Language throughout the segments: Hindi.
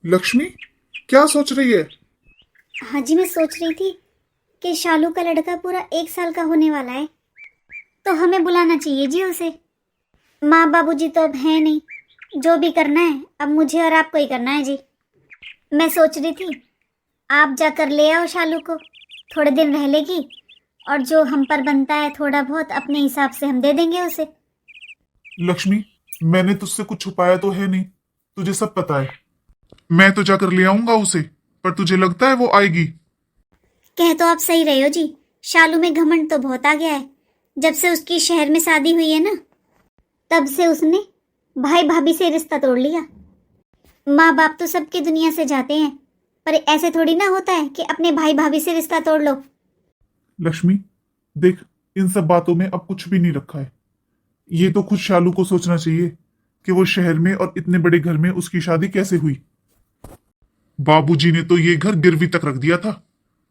लक्ष्मी, क्या सोच रही है? हाँ जी, मैं सोच रही थी कि शालू का लड़का पूरा 1 साल का होने वाला है, तो हमें बुलाना चाहिए जी उसे। माँ बाबूजी तो अब हैं नहीं, जो भी करना है अब मुझे और आपको ही करना है जी। मैं सोच रही थी आप जाकर ले आओ शालू को, थोड़े दिन रह लेगी और जो हम पर बनता है थोड़ा बहुत अपने हिसाब से हम दे देंगे उसे। लक्ष्मी, मैंने तुझसे कुछ छुपाया तो है नहीं, तुझे सब पता है। मैं तो जाकर ले आऊंगा उसे, पर तुझे लगता है वो आएगी? कह तो आप सही रहे हो जी, शालू में घमंड तो बहुत आ गया है। जब से उसकी शहर में शादी हुई है ना, तब से उसने भाई भाभी से रिश्ता तोड़ लिया। माँ बाप तो सबकी दुनिया से जाते हैं, पर ऐसे थोड़ी ना होता है कि अपने भाई भाभी से रिश्ता तोड़ लो। लक्ष्मी, देख, इन सब बातों में अब कुछ भी नहीं रखा है। ये तो खुद शालू को सोचना चाहिए कि वो शहर में और इतने बड़े घर में उसकी शादी कैसे हुई। बाबूजी ने तो ये घर गिरवी तक रख दिया था,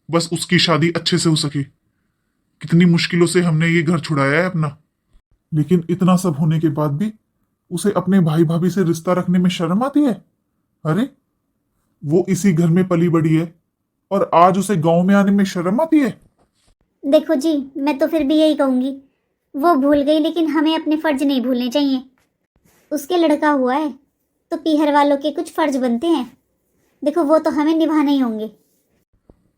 बस उसकी शादी अच्छे से हो सके। कितनी मुश्किलों से हमने ये घर छुड़ाया है अपना, लेकिन इतना सब होने के बाद भी उसे अपने भाई भाभी से रिश्ता रखने में शर्म आती है। अरे, वो इसी घर में पली बड़ी है और आज उसे गांव में आने में शर्म आती है। देखो जी, मैं तो फिर भी यही कहूंगी, वो भूल गई लेकिन हमें अपने फर्ज नहीं भूलने चाहिए। उसके लड़का हुआ है तो पीहर वालों के कुछ फर्ज बनते हैं, देखो वो तो हमें निभाने ही होंगे।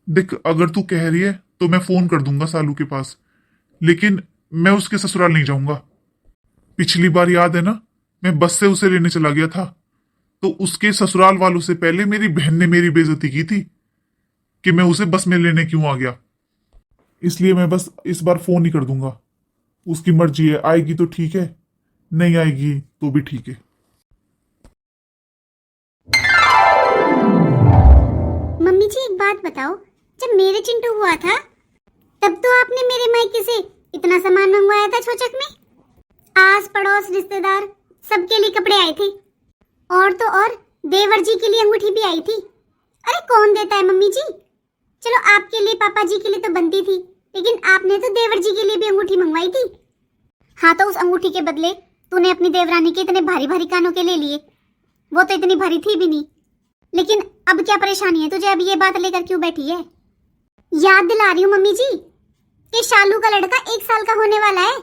देख, अगर तू कह रही है तो मैं फोन कर दूंगा सालू के पास, लेकिन मैं उसके ससुराल नहीं जाऊंगा। पिछली बार याद है ना, मैं बस से उसे लेने चला गया था, तो उसके ससुराल वालों से पहले मेरी बहन ने मेरी बेइज्जती की थी कि मैं उसे बस में लेने क्यों आ गया। इसलिए मैं बस इस बार फोन ही कर दूंगा। उसकी मर्जी है, आएगी तो ठीक है, नहीं आएगी तो भी ठीक है। मम्मी जी, एक बात बताओ, जब मेरे चिंटू हुआ था तब तो आपने मेरे मायके से इतना सामान मंगवाया था छोचक में। आस पड़ोस रिश्तेदार सबके लिए कपड़े आए थे, और तो और देवर जी के लिए अंगूठी भी आई थी। अरे कौन देता है मम्मी जी। चलो आपके लिए पापा जी के लिए तो बनती थी, लेकिन आपने तो देवर जी के लिए भी अंगूठी मंगवाई थी। हाँ, तो उस अंगूठी के बदले तूने अपनी देवरानी के इतने भारी भारी कानों के ले लिए, वो तो इतनी भारी थी भी नहीं। लेकिन अब क्या परेशानी है तुझे, अब ये बात लेकर क्यों बैठी है? याद दिला रही हूँ मम्मी जी कि शालू का लड़का 1 साल का होने वाला है।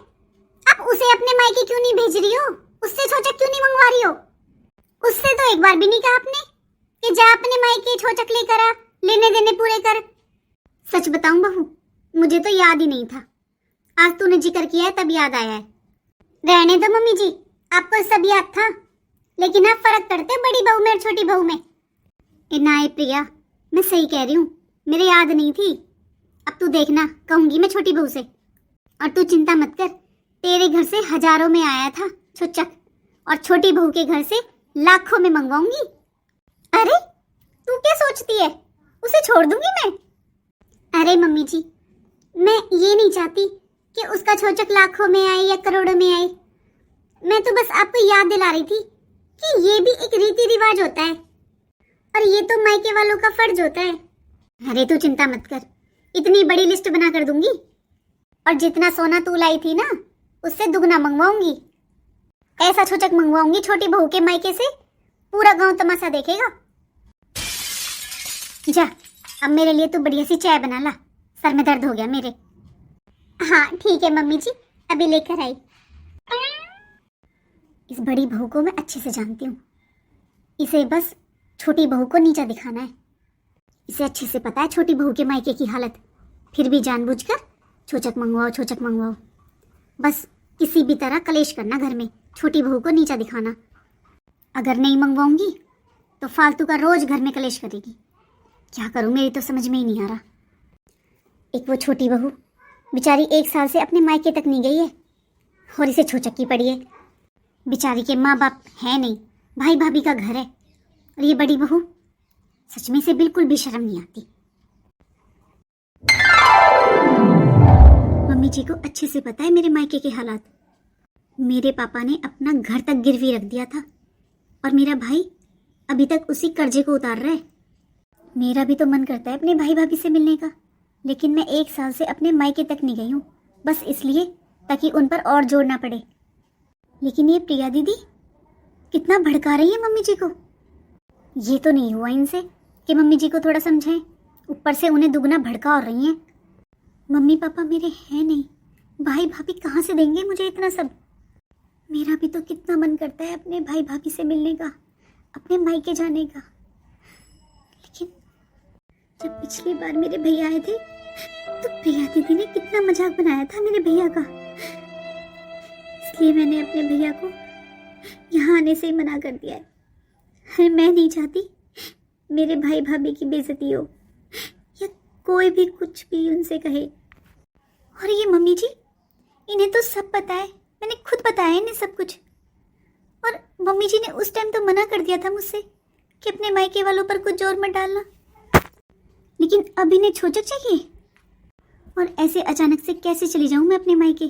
अब उसे अपने मायके क्यों नहीं भेज रही हो, उससे छोचक क्यों नहीं मंगवा रही हो? उससे तो एक बार भी नहीं कहा आपने कि जा अपने मायके छोचक लेकर आ, लेने देने पूरे कर। सच बताऊं बहू, मुझे तो याद ही नहीं था, आज तूने जिक्र किया है तब याद आया है। रहने दो मम्मी जी, आपको सब याद था, लेकिन आप फर्क करते बड़ी बहू में और छोटी बहू में। ना प्रिया, मैं सही कह रही हूँ, मेरे याद नहीं थी। अब तू देखना, कहूंगी मैं छोटी बहू से। और तू चिंता मत कर, तेरे घर से हजारों में आया था छोचक, और छोटी बहू के घर से लाखों में मंगवाऊंगी। अरे तू क्या सोचती है, उसे छोड़ दूंगी मैं? अरे मम्मी जी, मैं ये नहीं चाहती कि उसका छोचक लाखों में आए या करोड़ों में आए। मैं तो बस आपको याद दिला रही थी कि ये भी एक रीति रिवाज होता है, और ये तो मायके वालों का फर्ज होता है। अरे तू चिंता मत कर, इतनी बड़ी लिस्ट बना कर दूंगी, और जितना सोना तू लाई थी ना उससे दुगना मंगवाऊंगी। ऐसा छोचक मंगवाऊंगी छोटी बहू के मायके से, पूरा गांव तमाशा देखेगा। जा, अब मेरे लिए तू बढ़िया सी चाय बना ला, सर में दर्द हो गया मेरे। हाँ ठीक है मम्मी जी, अभी लेकर आई। इस बड़ी बहू को मैं अच्छे से जानती हूँ, इसे बस छोटी बहू को नीचा दिखाना है। इसे अच्छे से पता है छोटी बहू के मायके की हालत, फिर भी जानबूझकर छोचक मंगवाओ छोचक मंगवाओ। बस किसी भी तरह कलेश करना घर में, छोटी बहू को नीचा दिखाना। अगर नहीं मंगवाऊंगी तो फालतू का रोज घर में कलेश करेगी। क्या करूं, मेरी तो समझ में ही नहीं आ रहा। एक वो छोटी बहू बेचारी 1 साल से अपने मायके तक नहीं गई है, और इसे छोचक की पड़ी है। बेचारी के माँ बाप है नहीं, भाई भाभी का घर है, और ये बड़ी बहू सच में से बिल्कुल भी शर्म नहीं आती। मम्मी जी को अच्छे से पता है मेरे मायके के हालात। मेरे पापा ने अपना घर तक गिरवी रख दिया था, और मेरा भाई अभी तक उसी कर्जे को उतार रहा है। मेरा भी तो मन करता है अपने भाई भाभी से मिलने का, लेकिन मैं 1 साल से अपने मायके तक नहीं गई हूँ, बस इसलिए ताकि उन पर और जोर ना पड़े। लेकिन ये प्रिया दीदी कितना भड़का रही है मम्मी जी को। ये तो नहीं हुआ इनसे कि मम्मी जी को थोड़ा समझाएं, ऊपर से उन्हें दुगना भड़का और रही हैं। मम्मी पापा मेरे हैं नहीं, भाई भाभी कहाँ से देंगे मुझे इतना सब। मेरा भी तो कितना मन करता है अपने भाई भाभी से मिलने का, अपने मायके जाने का। लेकिन जब पिछली बार मेरे भैया आए थे तो प्रिया दीदी ने कितना मजाक बनाया था मेरे भैया का, इसलिए मैंने अपने भैया को यहाँ आने से ही मना कर दिया है। अरे मैं नहीं चाहती मेरे भाई भाभी की बेइज्जती हो या कोई भी कुछ भी उनसे कहे। और ये मम्मी जी, इन्हें तो सब पता है, मैंने खुद बताया इन्हें सब कुछ। और मम्मी जी ने उस टाइम तो मना कर दिया था मुझसे कि अपने मायके वालों पर कुछ जोर मत डालना, लेकिन अब इन्हें छोचक चाहिए। और ऐसे अचानक से कैसे चली जाऊं मैं अपने मायके?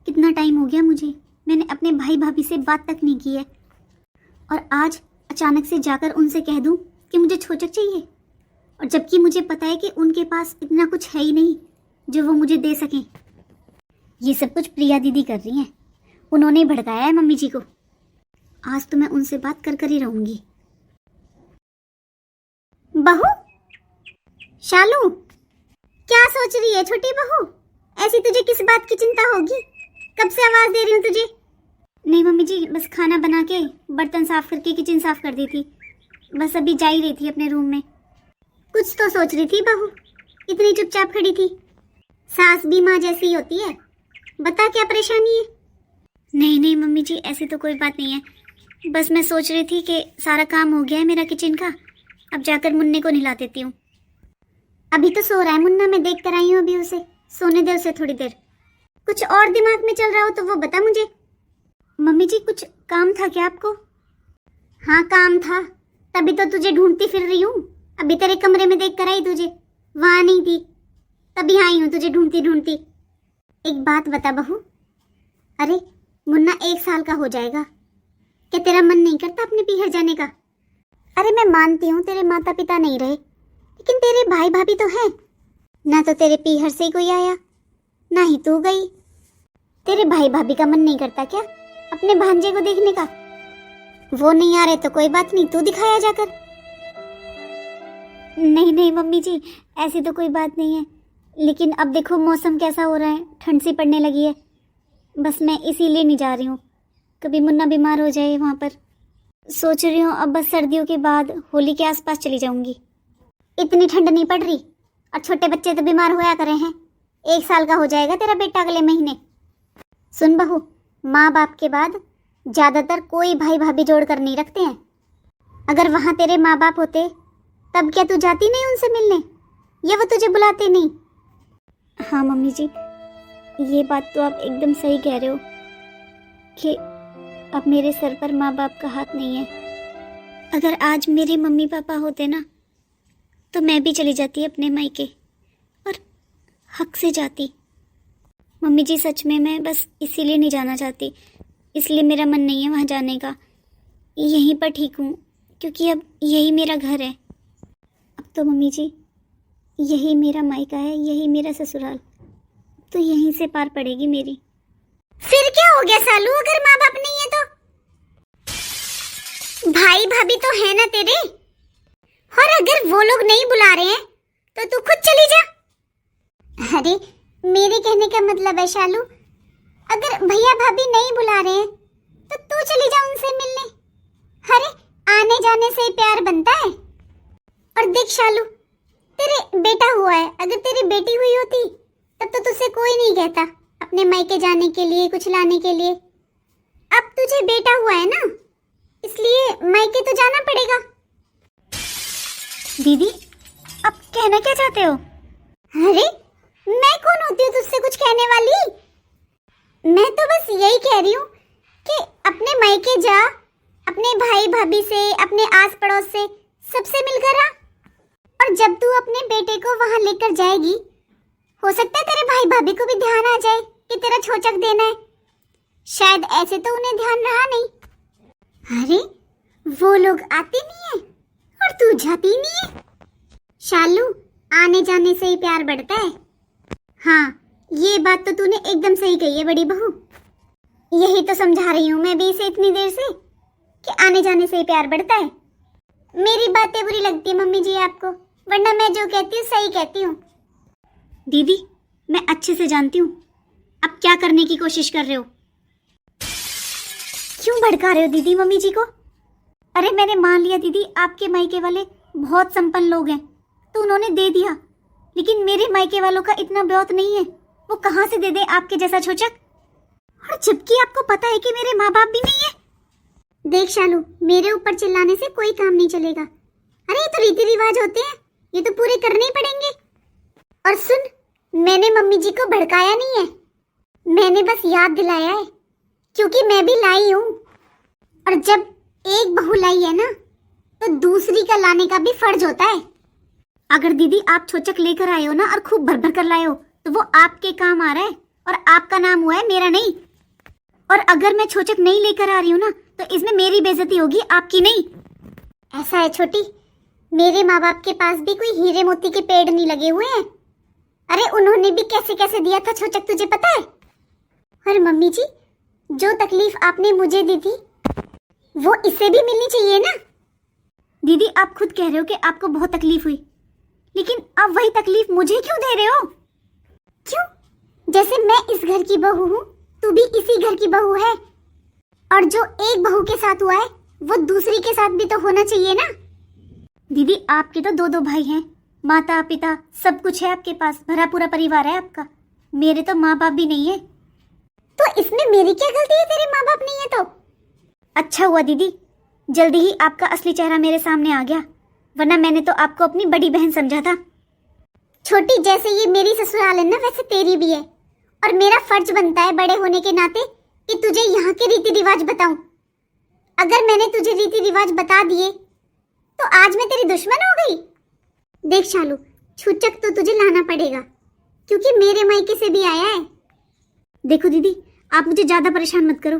कितना टाइम हो गया मुझे, मैंने अपने भाई भाभी से बात तक नहीं की है, और आज अचानक से जाकर उनसे कह दूं कि मुझे छोचक चाहिए, और जबकि मुझे पता है कि उनके पास इतना कुछ है ही नहीं जो वो मुझे दे सकें। ये सब कुछ प्रिया दीदी कर रही हैं, उन्होंने ही भड़काया है मम्मी जी को। आज तो मैं उनसे बात कर कर ही रहूंगी। बहू, शालू, क्या सोच रही है छोटी बहू? ऐसी तुझे किस बात की चिंता होगी? कब से आवाज दे रही हूँ तुझे। नहीं मम्मी जी, बस खाना बना के बर्तन साफ करके किचन साफ कर दी थी, बस अभी जा ही रही थी अपने रूम में। कुछ तो सोच रही थी बहू, इतनी चुपचाप खड़ी थी। सास भी माँ जैसी ही होती है, बता क्या परेशानी है? नहीं नहीं मम्मी जी, ऐसी तो कोई बात नहीं है, बस मैं सोच रही थी कि सारा काम हो गया है मेरा किचन का, अब जाकर मुन्ने को नहला देती हूँ। अभी तो सो रहा है मुन्ना, मैं देख कर आई हूँ अभी उसे, सोने दे उसे थोड़ी देर। कुछ और दिमाग में चल रहा हो तो वो बता मुझे। मम्मी जी, कुछ काम था क्या आपको? हाँ काम था, तभी तो तुझे ढूंढती फिर रही हूँ। अभी तेरे कमरे में देख कर आई तुझे, वहां नहीं थी, तभी आई हूँ तुझे ढूंढती ढूंढती। एक बात बता बहू, अरे मुन्ना 1 साल का हो जाएगा, क्या तेरा मन नहीं करता अपने पीहर जाने का? अरे मैं मानती हूँ तेरे माता पिता नहीं रहे, लेकिन तेरे भाई भाभी तो हैं ना, तो तेरे पीहर से ही कोई आया ना ही तू गई। तेरे भाई भाभी का मन नहीं करता क्या अपने भांजे को देखने का? वो नहीं आ रहे तो कोई बात नहीं, तू दिखाया जाकर। नहीं नहीं मम्मी जी, ऐसी तो कोई बात नहीं है, लेकिन अब देखो मौसम कैसा हो रहा है, ठंड सी पड़ने लगी है, बस मैं इसीलिए नहीं जा रही हूँ, कभी मुन्ना बीमार हो जाए वहाँ पर। सोच रही हूँ अब बस सर्दियों के बाद होली के आसपास चली जाऊंगी। इतनी ठंड नहीं पड़ रही, और छोटे बच्चे तो बीमार होया करे हैं। 1 साल का हो जाएगा तेरा बेटा अगले महीने। सुन बहू, माँ बाप के बाद ज्यादातर कोई भाई भाभी जोड़ कर नहीं रखते हैं। अगर वहाँ तेरे माँ बाप होते तब क्या तू जाती नहीं उनसे मिलने, या वो तुझे बुलाते नहीं? हाँ मम्मी जी, ये बात तो आप एकदम सही कह रहे हो कि अब मेरे सर पर माँ बाप का हाथ नहीं है। अगर आज मेरे मम्मी पापा होते ना, तो मैं भी चली जाती अपने मायके, और हक से जाती। मम्मी जी सच में मैं बस इसीलिए नहीं जाना चाहती, इसलिए मेरा मन नहीं है वहाँ जाने का, यहीं पर ठीक हूँ, क्योंकि अब यही मेरा घर है। अब तो मम्मी जी यही मेरा मायका है, यही मेरा ससुराल, तो यहीं से पार पड़ेगी मेरी। फिर क्या हो गया सालू, अगर माँ बाप नहीं है तो? भाई भाभी तो है ना तेरे, और अगर वो लोग नहीं बुला रहे हैं तो तू खुद चली जा। अरे मेरे कहने का मतलब है शालू, अगर भैया भाभी नहीं बुला रहे हैं तो तू चली जा उनसे मिलने। अरे आने जाने से ही प्यार बनता है। और देख शालू, तेरे बेटा हुआ है, अगर तेरी बेटी हुई होती तब तो तुझसे कोई नहीं कहता अपने मायके जाने के लिए, कुछ लाने के लिए। अब तुझे बेटा हुआ है ना, इसलिए मायके तो जाना पड़ेगा। दीदी अब कहना क्या चाहते हो? अरे मैं कौन होती हूँ तुझसे कुछ कहने वाली? मैं तो बस यही कह रही हूँ कि अपने मायके जा, अपने भाई भाभी से, अपने आस पड़ोस से सबसे मिलकर आ, और जब तू अपने बेटे को वहां लेकर जाएगी, हो सकता है तेरे भाई भाभी को भी ध्यान आ जाए कि तेरा छोचक देना है। शायद ऐसे तो उन्हें ध्यान रहा नहीं। अरे वो लोग आते नहीं है और तू जाती नहीं है। शालू, आने जाने से ही प्यार बढ़ता है। हाँ, ये बात तो तूने एकदम सही कही है बड़ी बहू। यही तो समझा रही हूँ मैं भी इसे इतनी देर से कि आने जाने से ही प्यार बढ़ता है। मेरी बातें बुरी लगती है मम्मी जी आपको, वरना मैं जो कहती हूँ सही कहती हूँ। दीदी, मैं अच्छे से जानती हूँ आप क्या करने की कोशिश कर रहे हो। क्यों भड़का रहे हो दीदी मम्मी जी को? अरे मैंने मान लिया दीदी, आपके मायके वाले बहुत संपन्न लोग हैं तो उन्होंने दे दिया, लेकिन मेरे मायके वालों का इतना ब्योत नहीं है, वो कहाँ से दे दें आपके जैसा छोचक। और जबकि आपको पता है कि मेरे माँ बाप भी नहीं है। देख शालू, मेरे ऊपर चिल्लाने से कोई काम नहीं चलेगा। अरे ये तो रीति रिवाज होते हैं, ये तो पूरे करने ही पड़ेंगे। और सुन, मैंने मम्मी जी को भड़काया नहीं है, मैंने बस याद दिलाया है, क्योंकि मैं भी लाई हूँ। और जब एक बहू लाई है ना, तो दूसरी का लाने का भी फर्ज होता है। अगर दीदी आप छोचक लेकर आए हो ना और खूब भर भर कर लाए हो, तो वो आपके काम आ रहा है और आपका नाम हुआ है, मेरा नहीं। और अगर मैं छोचक नहीं लेकर आ रही हूँ ना, तो इसमें मेरी बेइज्जती होगी, आपकी नहीं। ऐसा है छोटी, मेरे माँ बाप के पास भी कोई हीरे मोती के पेड़ नहीं लगे हुए हैं। अरे उन्होंने भी कैसे कैसे दिया था छोचक, तुझे पता है? और मम्मी जी, जो तकलीफ आपने मुझे दी थी वो इसे भी मिलनी चाहिए ना। दीदी आप खुद कह रहे हो कि आपको बहुत तकलीफ हुई, लेकिन अब वही तकलीफ मुझे क्यों दे रहे हो? क्यों? जैसे मैं इस घर की बहू हूँ, तू भी इसी घर की बहू है, और जो एक बहू के साथ हुआ है वो दूसरी के साथ भी तो होना चाहिए ना। दीदी आपके तो दो दो भाई हैं, माता पिता सब कुछ है आपके पास, भरा पूरा परिवार है आपका। मेरे तो माँ बाप भी नहीं है। तो इसमें मेरी क्या गलती है, तेरे माँ बाप नहीं है तो? अच्छा हुआ दीदी, जल्दी ही आपका असली चेहरा मेरे सामने आ गया, वरना मैंने तो आपको अपनी बड़ी बहन समझा था। छोटी, जैसे ये मेरी ससुराल है ना, वैसे तेरी भी है, और मेरा फर्ज बनता है बड़े होने के नाते कि तुझे यहाँ के रीति रिवाज बताऊं। अगर मैंने तुझे रीति रिवाज बता दिए तो आज मैं तेरी दुश्मन हो गई। देख शालू, छूचक तो तुझे लाना पड़ेगा, क्योंकि मेरे मायके से भी आया है। देखो दीदी, आप मुझे ज्यादा परेशान मत करो,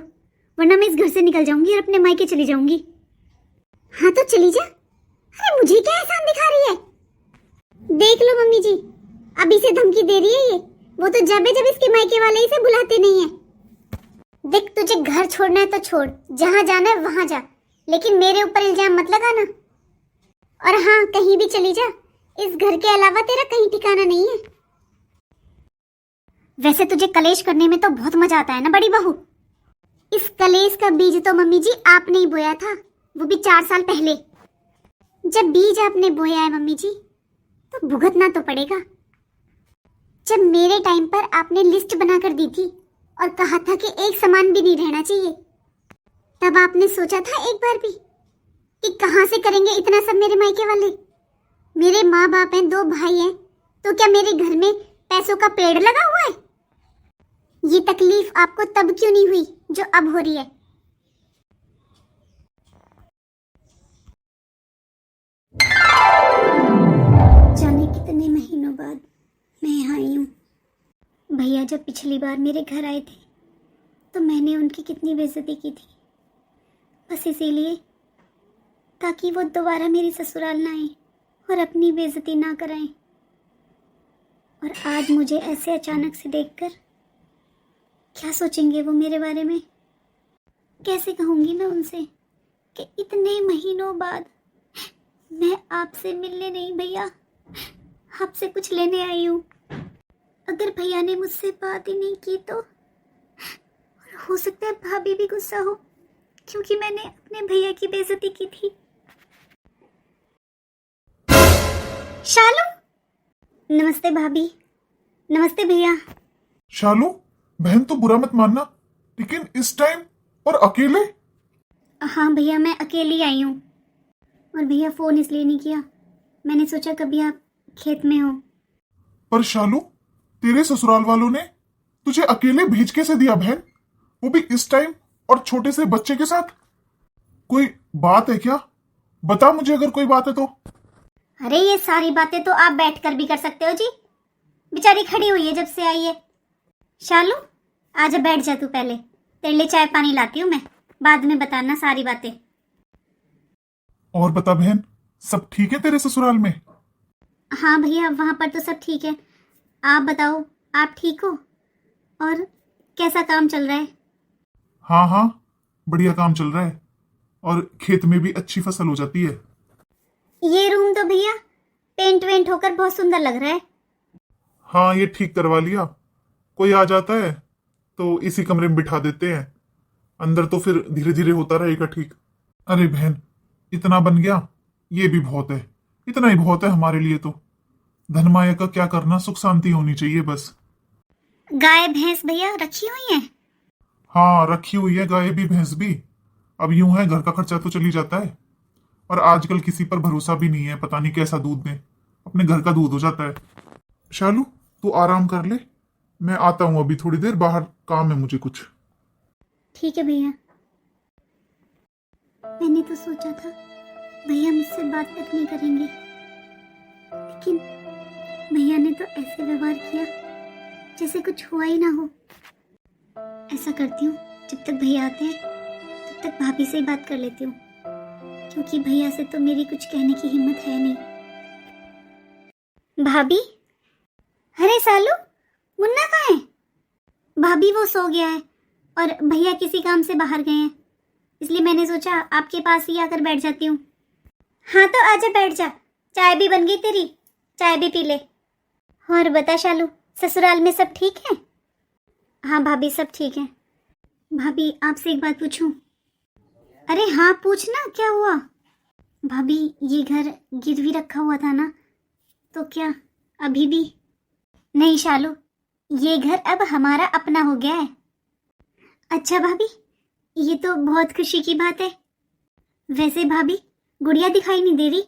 वरना मैं इस घर से निकल जाऊंगी और अपने मायके चली जाऊंगी। हाँ तो चली जा। अरे मुझे क्या एहसान दिखा रही है? देख लो मम्मी जी, अभी से धमकी दे रही है ये। वो तो जब इसके मायके वाले इसे बुलाते नहीं है। देख, तुझे घर छोड़ना है तो छोड़, जहाँ जाना है वहां जा, लेकिन मेरे ऊपर इल्जाम मत लगाना। और हाँ, कहीं भी चली जा, इस घर के अलावा तेरा कहीं ठिकाना नहीं है। वैसे तुझे कलेश करने में तो बहुत मजा आता है ना बड़ी बहू। इस कलेश का बीज तो मम्मी जी आपने ही बोया था, वो भी 4 साल पहले। जब बीज आपने बोया है मम्मी जी, तो भुगतना तो पड़ेगा। जब मेरे टाइम पर आपने लिस्ट बनाकर दी थी और कहा था कि एक सामान भी नहीं रहना चाहिए, तब आपने सोचा था एक बार भी कि कहां से करेंगे इतना सब मेरे मायके वाले? मेरे माँ बाप हैं, 2 भाई हैं, तो क्या मेरे घर में पैसों का पेड़ लगा हुआ है? ये तकलीफ आपको तब क्यों नहीं हुई जो अब हो रही है? जाने कितने महीनों बाद मैं यहाँ आई हूँ। भैया जब पिछली बार मेरे घर आए थे तो मैंने उनकी कितनी बेइज्जती की थी, बस इसीलिए ताकि वो दोबारा मेरी ससुराल ना आए और अपनी बेइज्जती ना कराएं। और आज मुझे ऐसे अचानक से देखकर क्या सोचेंगे वो मेरे बारे में? कैसे कहूँगी मैं उनसे कि इतने महीनों बाद मैं आपसे मिलने नहीं भैया, आपसे कुछ लेने आई हूँ। अगर भैया ने मुझसे बात ही नहीं की तो हो सकता है भाभी भी गुस्सा हो, क्योंकि मैंने अपने भैया की बेइज्जती की थी। शालू, नमस्ते भाभी। नमस्ते भैया। शालू, बहन तो बुरा मत मानना, लेकिन इस टाइम और अकेले? हाँ भैया, मैं अकेली आई हूँ। और भैया फोन इसलिए नहीं किया, मैंने सोचा कभी आप खेत में हो। पर शालू, तेरे ससुराल वालों ने तुझे अकेले भेज कैसे दिया बहन, वो भी इस टाइम और छोटे से बच्चे के साथ? कोई बात है क्या? बता मुझे अगर कोई बात है तो। अरे ये सारी बातें तो आप बैठकर भी कर सकते हो जी, बेचारी खड़ी हुई है जब से आई है। शालू, आजा बैठ जा तू, पहले तेरे लिए चाय पानी लाती हूँ मैं, बाद में बताना सारी बातें। और बता बहन, सब ठीक है तेरे ससुराल में? हाँ भैया, वहाँ पर तो सब ठीक है। आप बताओ, आप ठीक हो? और कैसा काम चल रहा है? हाँ हाँ, बढ़िया काम चल रहा है, और खेत में भी अच्छी फसल हो जाती है। ये रूम तो भैया पेंट वेंट होकर बहुत सुंदर लग रहा है। हाँ, ये ठीक करवा लिया। कोई आ जाता है तो इसी कमरे में बिठा देते हैं, अंदर तो फिर धीरे धीरे होता रहेगा ठीक। अरे बहन, इतना बन गया, ये भी बहुत है। इतना ही बहुत है हमारे लिए तो। धनमाया का क्या करना, सुख शांति होनी चाहिए बस। गाय भैंस भैया रखी हुई है? हाँ, रखी हुई है, गाय भी भैंस भी। अब यूं है, घर का खर्चा तो चली जाता है, और आजकल किसी पर भरोसा भी नहीं है, पता नहीं कैसा दूध दें। अपने घर का दूध हो जाता है। शालू, तू आराम कर ले, मैं आता हूं अभी थोड़ी देर, बाहर काम है मुझे कुछ। ठीक है भैया। मैंने तो सोचा था भैया मुझसे बात तक नहीं करेंगे, लेकिन भैया ने तो ऐसे व्यवहार किया जैसे कुछ हुआ ही ना हो। ऐसा करती हूँ, जब तक भैया आते हैं तब तक भाभी से ही बात कर लेती हूँ, क्योंकि भैया से तो मेरी कुछ कहने की हिम्मत है नहीं। भाभी? अरे सालू, मुन्ना कहाँ है? भाभी वो सो गया है और भैया किसी काम से बाहर गए हैं, इसलिए मैंने सोचा आपके पास ही आकर बैठ जाती हूँ। हाँ तो आजा, बैठ जा, चाय भी बन गई तेरी, चाय भी पी ले। और बता शालू, ससुराल में सब ठीक है? हाँ भाभी, सब ठीक है। भाभी आपसे एक बात पूछूं? अरे हाँ पूछना, क्या हुआ? भाभी ये घर गिरवी रखा हुआ था ना, तो क्या अभी भी? नहीं शालू, ये घर अब हमारा अपना हो गया है। अच्छा भाभी, ये तो बहुत खुशी की बात है। वैसे भाभी, गुड़िया दिखाई नहीं दे रही,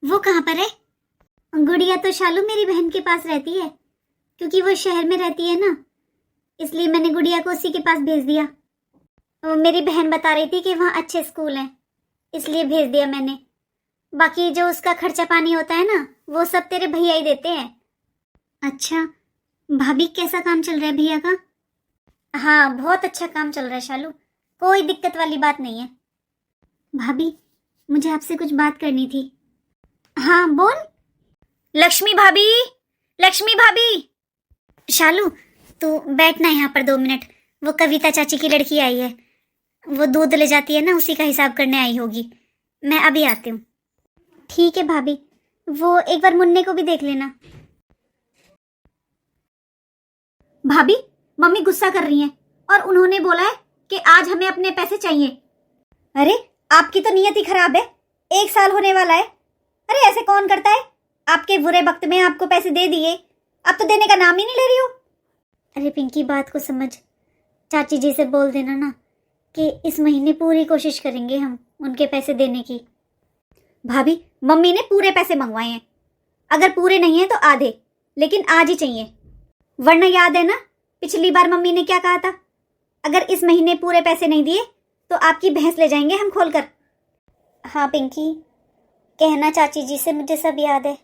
वो कहाँ पर है? गुड़िया तो शालू मेरी बहन के पास रहती है, क्योंकि वो शहर में रहती है ना, इसलिए मैंने गुड़िया को उसी के पास भेज दिया। मेरी बहन बता रही थी कि वहाँ अच्छे स्कूल हैं, इसलिए भेज दिया मैंने। बाकी जो उसका खर्चा पानी होता है ना, वो सब तेरे भैया ही देते हैं। अच्छा भाभी, कैसा काम चल रहा है भैया का? हाँ बहुत अच्छा काम चल रहा है शालू, कोई दिक्कत वाली बात नहीं है। भाभी मुझे आपसे कुछ बात करनी थी। हाँ बोल। लक्ष्मी भाभी, लक्ष्मी भाभी। शालू तू बैठना यहाँ पर 2 मिनट, वो कविता चाची की लड़की आई है, वो दूध ले जाती है ना, उसी का हिसाब करने आई होगी। मैं अभी आती हूँ। ठीक है भाभी, वो एक बार मुन्ने को भी देख लेना। भाभी मम्मी गुस्सा कर रही हैं और उन्होंने बोला है कि आज हमें अपने पैसे चाहिए। अरे आपकी तो नियत ही खराब है, 1 साल होने वाला है। अरे ऐसे कौन करता है? आपके बुरे वक्त में आपको पैसे दे दिए, अब तो देने का नाम ही नहीं ले रही हो। अरे पिंकी, बात को समझ, चाची जी से बोल देना ना कि इस महीने पूरी कोशिश करेंगे हम उनके पैसे देने की। भाभी मम्मी ने पूरे पैसे मंगवाए हैं, अगर पूरे नहीं है तो आधे, लेकिन आज ही चाहिए, वरना याद है ना पिछली बार मम्मी ने क्या कहा था, अगर इस महीने पूरे पैसे नहीं दिए तो आपकी भैंस ले जाएंगे हम खोलकर। हाँ पिंकी, कहना चाची जी से मुझे सब याद है,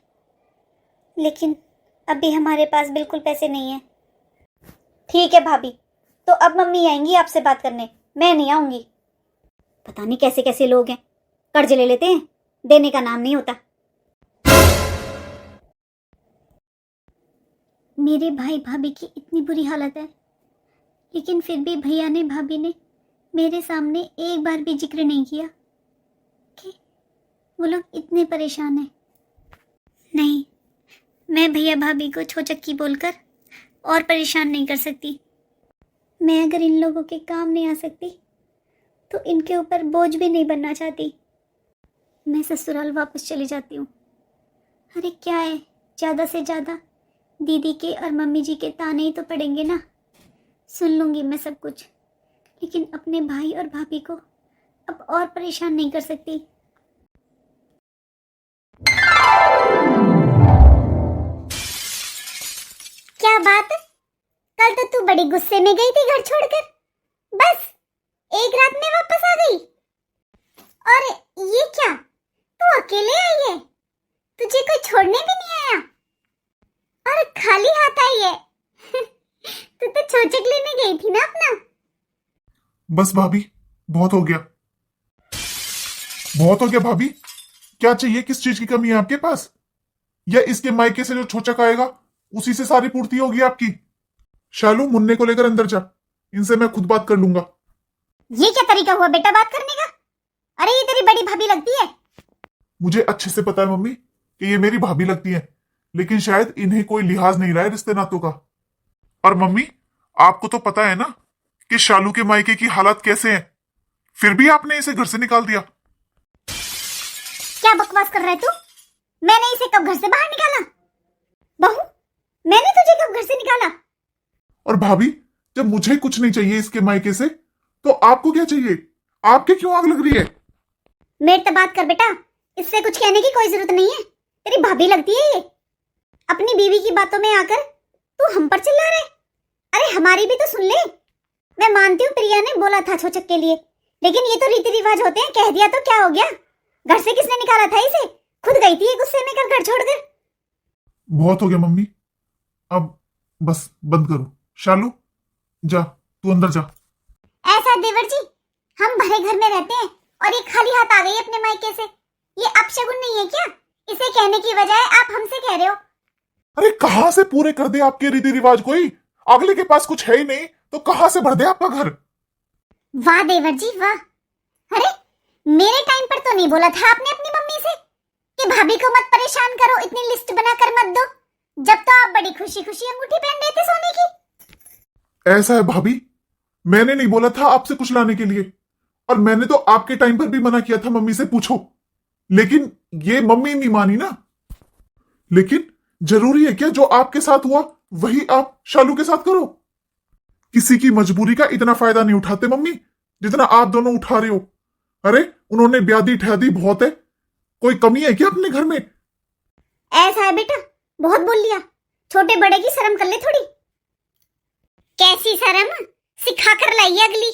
लेकिन अभी हमारे पास बिल्कुल पैसे नहीं है। ठीक है भाभी, तो अब मम्मी आएंगी आपसे बात करने, मैं नहीं आऊंगी। पता नहीं कैसे कैसे लोग हैं, कर्ज ले लेते हैं, देने का नाम नहीं होता। मेरे भाई भाभी की इतनी बुरी हालत है, लेकिन फिर भी भैया ने भाभी ने मेरे सामने एक बार भी जिक्र नहीं किया कि वो लोग इतने परेशान हैं। नहीं, मैं भैया भाभी को छोचक्की बोलकर और परेशान नहीं कर सकती। मैं अगर इन लोगों के काम नहीं आ सकती तो इनके ऊपर बोझ भी नहीं बनना चाहती। मैं ससुराल वापस चली जाती हूँ। अरे क्या है, ज़्यादा से ज़्यादा दीदी के और मम्मी जी के ताने ही तो पड़ेंगे ना, सुन लूँगी मैं सब कुछ, लेकिन अपने भाई और भाभी को अब और परेशान नहीं कर सकती। क्या बात है, कल तो तू बड़ी गुस्से में गई थी घर छोड़कर, बस एक रात में वापस आ गई। और ये क्या, तू अकेले आई है? तुझे कोई छोड़ने भी नहीं आया और खाली हाथ आई है? तू तो छोचक लेने गई थी ना अपना। बस भाभी, बहुत हो गया, बहुत हो गया भाभी। क्या चाहिए, किस चीज की कमी है आपके पास? या इसके मायके से जो छोचक आएगा उसी से सारी पूर्ति होगी आपकी? शालू, मुन्ने को लेकर अंदर जा, इनसे मैं खुद बात कर लूंगा। ये क्या तरीका हुआ बेटा बात करने का? अरे ये तेरी बड़ी भाभी लगती है। मुझे अच्छे से पता है मम्मी कि ये मेरी भाभी लगती है, लेकिन शायद इन्हें कोई लिहाज नहीं रहा है रिश्ते नातों का। और मम्मी, आपको तो पता है ना कि शालू के मायके की हालात कैसे हैं, फिर भी आपने इसे घर से निकाल दिया। क्या बकवास कर रहा है तू? मैंने इसे कब घर से बाहर निकाला? बहू, मैंने तुझे कब घर से निकाला? और भाभी, जब मुझे कुछ नहीं चाहिए इसके मायके से, तो आपको क्या चाहिए? आपके क्यों आग लग रही है? मेरे से बात कर बेटा, इससे कुछ कहने की कोई जरूरत नहीं है। तेरी भाभी लगती है ये। अपनी बीवी की बातों में आकर तू हम पर चिल्ला रहे। अरे हमारी भी तो सुन ले। मैं मानती हूँ प्रिया ने बोला था छोचक के लिए, लेकिन ये तो रीति रिवाज होते हैं, कह दिया तो क्या हो गया? घर से किसने निकाला था इसे? खुद गई थी गुस्से में कल घर छोड़कर। बहुत हो गया मम्मी, अब बस बंद करो। शालू, जा, तू अंदर जा। ऐसा देवर जी, हम भरे घर में रहते हैं और ये खाली हाथ आ गई अपने मायके से। ये अपशगुन नहीं है क्या? इसे कहने की बजाय आप हमसे कह रहे हो। अरे कहां से पूरे कर दे आपके रीति रिवाज? कोई अगले के पास कुछ है ही नहीं तो कहां से भर दे आपका घर? वाह देवर जी वाह। अरे मेरे टाइम पर तो नहीं बोला था आपने अपनी मम्मी से कि भाभी को मत परेशान करो, इतनी लिस्ट बनाकर मत दो, जब तो आप बड़ी खुशी खुशी अंगूठी पहन रहे थे सोने की। ऐसा है भाभी, मैंने नहीं बोला था आपसे कुछ लाने के लिए, और मैंने तो आपके टाइम पर भी मना किया था मम्मी से पूछो, लेकिन ये मम्मी नहीं मानी ना। लेकिन जरूरी है क्या जो आपके साथ हुआ वही आप शालू के साथ करो? किसी की मजबूरी का इतना फायदा नहीं उठाते मम्मी जितना आप दोनों उठा रहे हो। अरे उन्होंने ब्यादी ठहदी बहुत है, कोई कमी है क्या अपने घर में? ऐसा है बेटा, बहुत बोल लिया। छोटे बड़े की शर्म कर ले थोड़ी। कैसी शर्म? सिखा कर लाई अगली।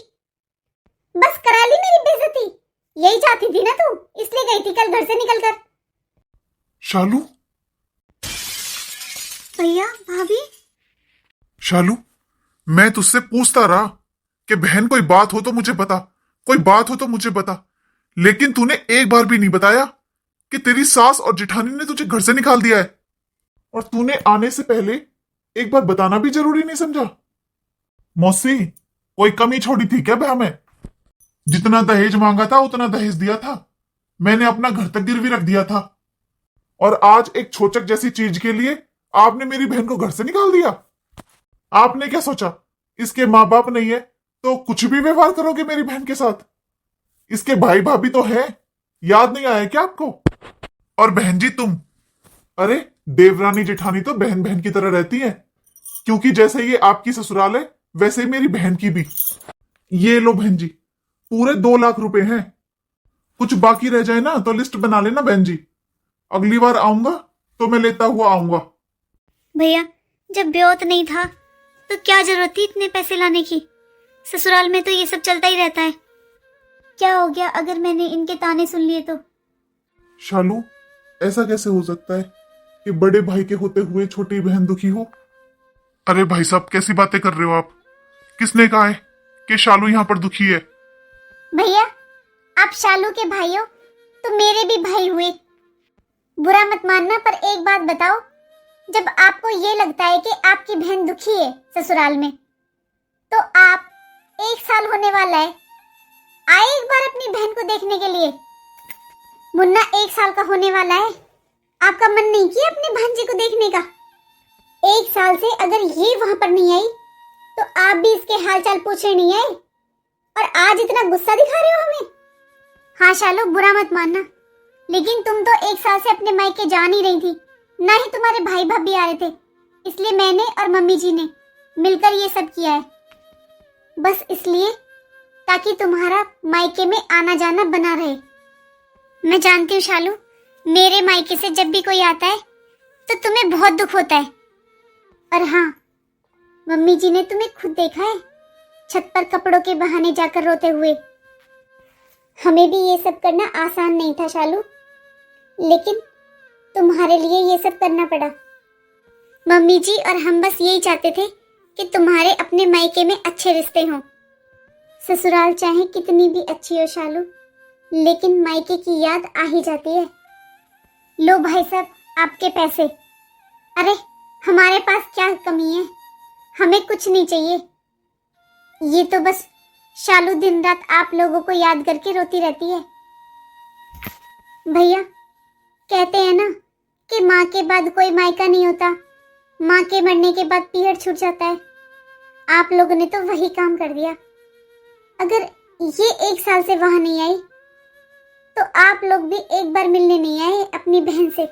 बस करा ली मेरी बेइज्जती। यही चाहती थी ना तू, इसलिए गई थी कल घर से निकलकर। शालू, भैया भाभी। शालू, मैं तुझसे पूछता रहा कि बहन कोई बात हो तो मुझे बता, कोई बात हो तो मुझे बता, लेकिन तूने एक बार भी नहीं बताया कि तेरी सास और जेठानी ने तुझे घर से निकाल दिया है। और तूने आने से पहले एक बार बताना भी जरूरी नहीं समझा? मौसी, कोई कमी छोड़ी थी क्या ब्याह में? जितना दहेज मांगा था उतना दहेज दिया था, मैंने अपना घर तक गिरवी रख दिया था, और आज एक छोचक जैसी चीज के लिए आपने मेरी बहन को घर से निकाल दिया। आपने क्या सोचा इसके माँ बाप नहीं है तो कुछ भी व्यवहार करोगे मेरी बहन के साथ? इसके भाई भाभी तो है, याद नहीं आया क्या आपको? और बहन जी तुम, अरे देवरानी जेठानी तो बहन बहन की तरह रहती है, क्योंकि जैसे ये आपकी ससुराल है वैसे ही मेरी बहन की भी। ये लो बहन जी, पूरे 2 लाख रुपए हैं। कुछ बाकी रह जाए ना तो लिस्ट बना लेना बहन जी, अगली बार आऊंगा तो मैं लेता हुआ आऊंगा। भैया जब ब्योत नहीं था तो क्या जरूरत थी इतने पैसे लाने की? ससुराल में तो ये सब चलता ही रहता है। क्या हो गया अगर मैंने इनके ताने सुन लिए तो? शालू, ऐसा कैसे हो सकता है कि बड़े भाई के होते हुए छोटी बहन दुखी हो? अरे भाई साहब, कैसी बातें कर रहे हो आप? किसने कहा है कि शालू यहां पर दुखी है? भैया आप शालू के भाई हो तो मेरे भी भाई हुए। बुरा मत मानना, पर एक बात बताओ, जब आपको ये लगता है कि आपकी बहन दुखी है ससुराल में, तो आप 1 साल होने वाला है, आए एक बार अपनी बहन को देखने के लिए। मुन्ना 1 साल का होने वाला है, आपका मन नहीं किया अपने भांजे को देखने का? 1 साल से अगर ये वहां पर नहीं आई तो आप भी इसके हालचाल पूछने नहीं आए, और आज इतना गुस्सा दिखा रहे हो हमें। हाँ शालू, बुरा मत मानना, लेकिन तुम तो 1 साल से अपने मायके जा नहीं रही थी, ना ही तुम्हारे भाई भाभी आ रहे थे, इसलिए मैंने और मम्मी जी ने मिलकर ये सब किया है, बस इसलिए ताकि तुम्हारा मायके में आना जाना बना रहे। मैं जानती हूँ शालू, मेरे मायके से जब भी कोई आता है तो तुम्हें बहुत दुख होता है, और हाँ, मम्मी जी ने तुम्हें खुद देखा है छत पर कपड़ों के बहाने जाकर रोते हुए। हमें भी ये सब करना आसान नहीं था शालू, लेकिन तुम्हारे लिए ये सब करना पड़ा। मम्मी जी और हम बस यही चाहते थे कि तुम्हारे अपने मायके में अच्छे रिश्ते हों। ससुराल चाहे कितनी भी अच्छी हो शालू, लेकिन मायके की याद आ ही जाती है। लो भाई साहब आपके पैसे। अरे हमारे पास क्या कमी है, हमें कुछ नहीं चाहिए। ये तो बस शालू दिन रात आप लोगों को याद करके रोती रहती है। भैया कहते हैं ना कि माँ के बाद कोई मायका नहीं होता, माँ के मरने के बाद पीहर छूट जाता है। आप लोगों ने तो वही काम कर दिया। अगर ये 1 साल से वहां नहीं आई तो आप लोग भी एक बार मिलने नहीं आए अपनी बहन से।